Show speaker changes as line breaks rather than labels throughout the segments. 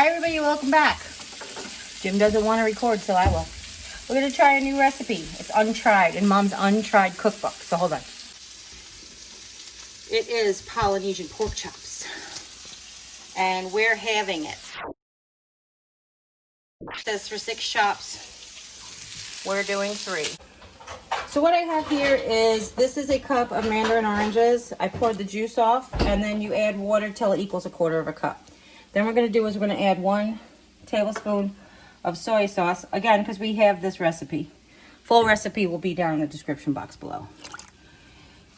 Hi everybody, welcome back. Jim doesn't want to record, so I will. We're going to try a new recipe. It's untried, in Mom's untried cookbook. So hold on. It is Polynesian pork chops. And we're having it. It says for 6 chops. We're doing 3. So what I have here is, this is a cup of mandarin oranges. I poured the juice off, and then you add water till it equals 1/4 cup. Then what we're going to do is we're going to add 1 tablespoon of soy sauce. Again, because we have this recipe. Full recipe will be down in the description box below.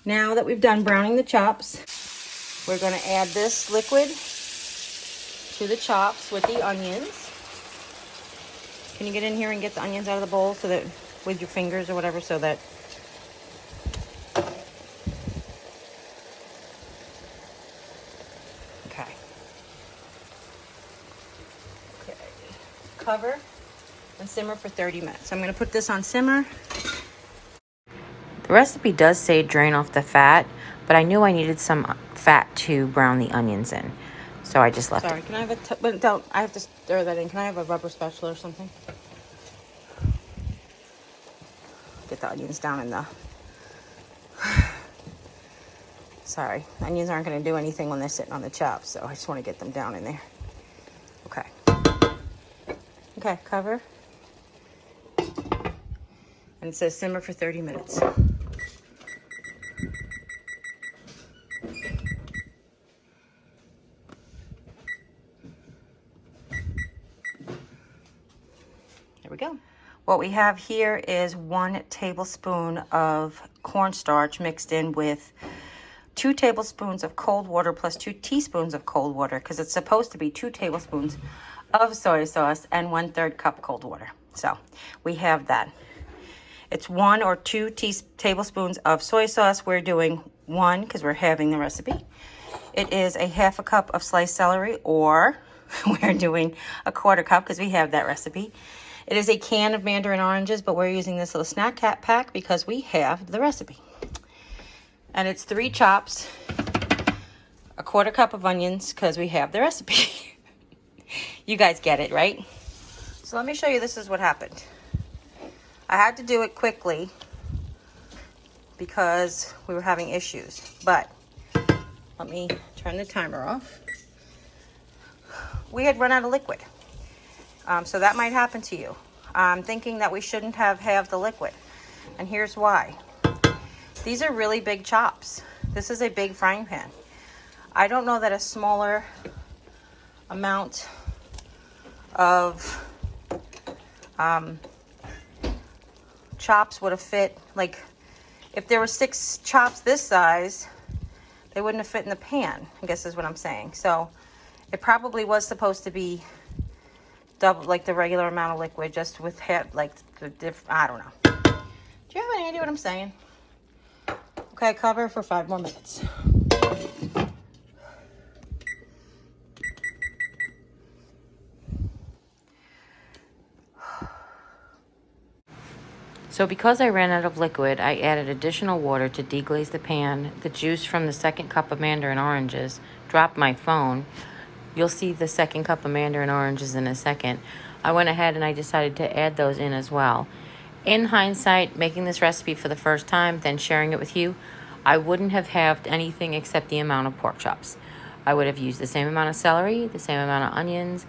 Now that we've done browning the chops, we're going to add this liquid to the chops with the onions. Can you get in here and get the onions out of the bowl so that, with your fingers or whatever, so that cover and simmer for 30 minutes. I'm going to put this on simmer.
The recipe does say drain off the fat, but I knew I needed some fat to brown the onions in, so I just left it.
Can I have a don't, I have to stir that in. Can I have a rubber spatula or something? Get the onions down in the... Sorry, onions aren't going to do anything when they're sitting on the chops, so I just want to get them down in there. Okay. Okay, cover. And it says simmer for 30 minutes. There we go. What we have here is 1 tablespoon of cornstarch mixed in with 2 tablespoons of cold water plus 2 teaspoons of cold water, because it's supposed to be 2 tablespoons of soy sauce and 1/3 cup cold water. So we have that. It's 1 or 2 tablespoons of soy sauce. We're doing 1 because we're having the recipe. It is a 1/2 cup of sliced celery, or we're doing 1/4 cup because we have that recipe. It is a can of mandarin oranges, but we're using this little snack cat pack because we have the recipe. And it's 3 chops, 1/4 cup of onions because we have the recipe. You guys get it, right? So let me show you, this is what happened. I had to do it quickly because we were having issues, but let me turn the timer off. We had run out of liquid. So that might happen to you. I'm thinking that we shouldn't have the liquid, and here's why. These are really big chops. This is a big frying pan. I don't know that a smaller amount of chops would have fit. Like, if there were 6 chops this size, they wouldn't have fit in the pan, I guess is what I'm saying. So it probably was supposed to be double, like the regular amount of liquid, just with like the I don't know. Do you have any idea what I'm saying? Okay, cover for 5 more minutes.
So because I ran out of liquid, I added additional water to deglaze the pan. The juice from the 2nd cup of mandarin oranges dropped my phone. You'll see the 2nd cup of mandarin oranges in a second. I went ahead and I decided to add those in as well. In hindsight, making this recipe for the first time, then sharing it with you, I wouldn't have halved anything except the amount of pork chops. I would have used the same amount of celery, the same amount of onions,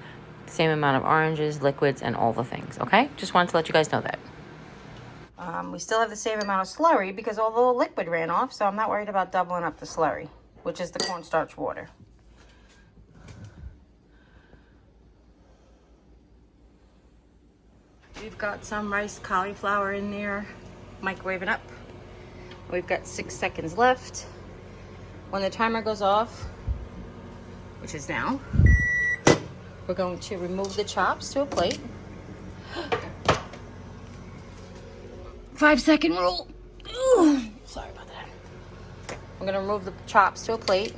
the same amount of oranges, liquids, and all the things, okay? Just wanted to let you guys know that.
We still have the same amount of slurry because all the liquid ran off, so I'm not worried about doubling up the slurry, which is the cornstarch water. We've got some riced cauliflower in there, microwaving up. We've got 6 seconds left. When the timer goes off, which is now, we're going to remove the chops to a plate. 5-second rule. Ooh, sorry about that. I'm going to remove the chops to a plate.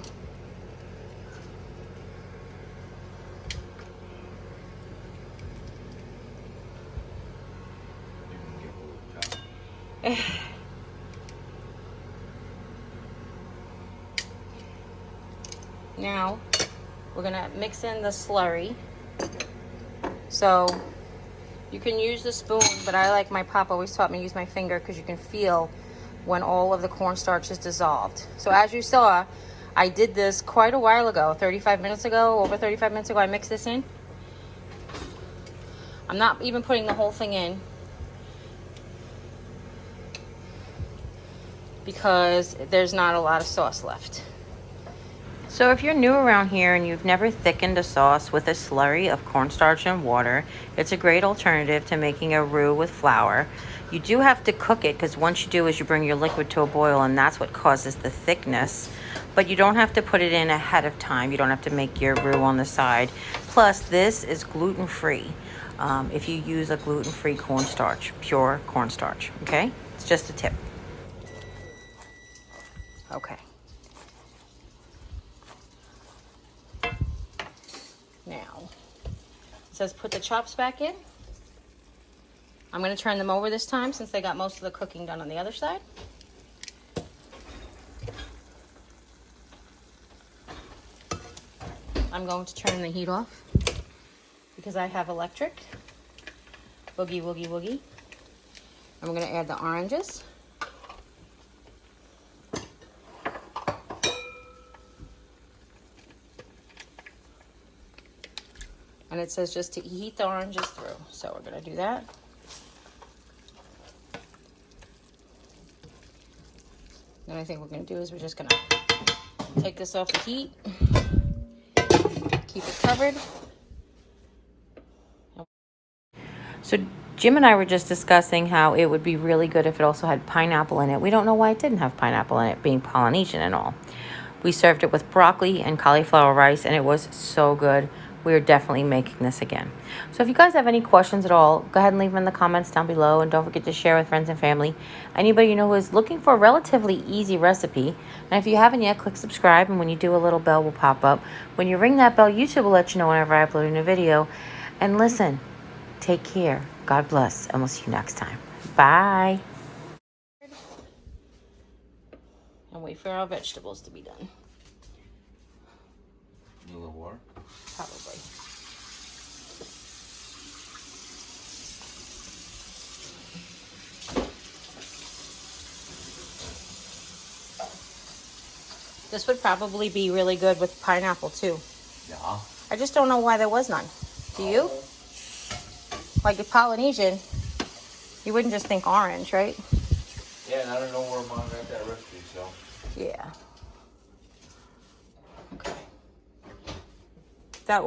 Now, we're going to mix in the slurry So you can use the spoon, but I like, my pop always taught me to use my finger because you can feel when all of the cornstarch is dissolved. So as you saw, I did this quite a while ago, 35 minutes ago, over 35 minutes ago, I mixed this in. I'm not even putting the whole thing in because there's not a lot of sauce left.
So if you're new around here and you've never thickened a sauce with a slurry of cornstarch and water, it's a great alternative to making a roux with flour. You do have to cook it because once you do is you bring your liquid to a boil, and that's what causes the thickness. But you don't have to put it in ahead of time. You don't have to make your roux on the side. Plus, this is gluten-free if you use a gluten-free cornstarch, pure cornstarch, okay? It's just a tip.
Okay. Now, it says put the chops back in. I'm going to turn them over this time since they got most of the cooking done on the other side. I'm going to turn the heat off because I have electric. Boogie, woogie, woogie. I'm going to add the oranges. And it says just to heat the oranges through. So we're going to do that. Then I think what we're going to do is we're just going to take this off the heat. Keep it covered.
So Jim and I were just discussing how it would be really good if it also had pineapple in it. We don't know why it didn't have pineapple in it, being Polynesian and all. We served it with broccoli and cauliflower rice, and it was so good. We are definitely making this again. So if you guys have any questions at all, go ahead and leave them in the comments down below, and don't forget to share with friends and family. Anybody you know who is looking for a relatively easy recipe, and if you haven't yet, click subscribe, and when you do, a little bell will pop up. When you ring that bell, YouTube will let you know whenever I upload a new video. And listen, take care, God bless, and we'll see you next time. Bye.
And wait for our vegetables to be done.
Need a little water?
Probably. This would probably be really good with pineapple too.
Yeah.
I just don't know why there was none. Do you? Like a Polynesian, you wouldn't just think orange, right?
Yeah, and I don't know where Mom got that recipe, so.
Yeah. Okay. That